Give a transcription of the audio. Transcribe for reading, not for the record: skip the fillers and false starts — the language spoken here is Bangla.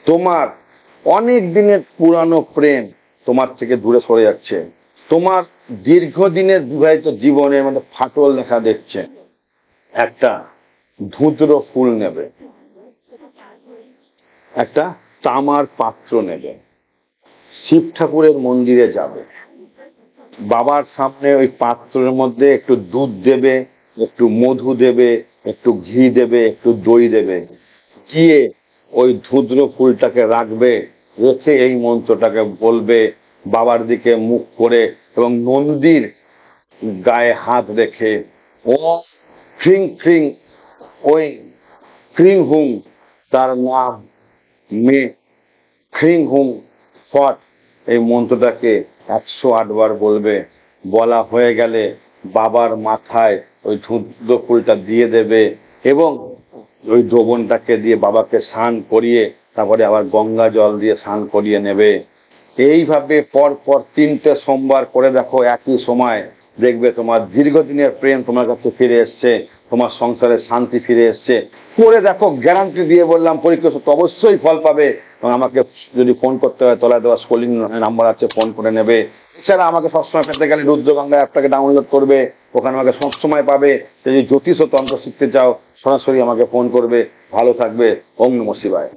তোমার অনেক দিনের পুরানো প্রেম তোমার থেকে দূরে সরে যাচ্ছে, তোমার দীর্ঘদিনের বিবাহিত জীবনের মধ্যে ফাটল দেখা দিচ্ছে। একটা ধুতরো ফুল নেবে, একটা তামার পাত্র নেবে, শিব ঠাকুরের মন্দিরে যাবে, বাবার সামনে ওই পাত্রের মধ্যে একটু দুধ দেবে, একটু মধু দেবে, একটু ঘি দেবে, একটু দই দেবে, দিয়ে ওই ধুদ্র ফুলটাকে রাখবে, রেখে এই মন্ত্রটাকে বলবে বাবার দিকে মুখ করে এবং নন্দীর গায়ে হাত রেখে ও ফ্রিং ফ্রিং ওই ক্রিং হুং, তার নাম মে ফ্রিং হুং ফট, এই মন্ত্রটাকে 108 বার বলবে। বলা হয়ে গেলে বাবার মাথায় ওই ধুদ্র ফুলটা দিয়ে দেবে এবং ওই দ্রবণটাকে দিয়ে বাবাকে স্নান করিয়ে তারপরে আবার গঙ্গা জল দিয়ে স্নান করিয়ে নেবে। এইভাবে পর পর 3টে সোমবার করে দেখো, একই সময় দেখবে তোমার দীর্ঘদিনের প্রেম তোমার কাছে ফিরে এসছে, তোমার সংসারে শান্তি ফিরে এসছে। করে দেখো, গ্যারান্টি দিয়ে বললাম, পরীক্ষা তো অবশ্যই ফল পাবে। এবং আমাকে যদি ফোন করতে হয়, তলায় দেওয়া স্কলিং নাম্বার আছে, ফোন করে নেবে। এছাড়া আমাকে সবসময় পেতে গেলে রুদ্রগঙ্গা অ্যাপটাকে ডাউনলোড করবে, ওখানে আমাকে সবসময় পাবে। যদি জ্যোতিষ ও তন্ত্র শিখতে চাও, সরাসরি আমাকে ফোন করবে। ভালো থাকবে। ওম নমঃ শিবায়।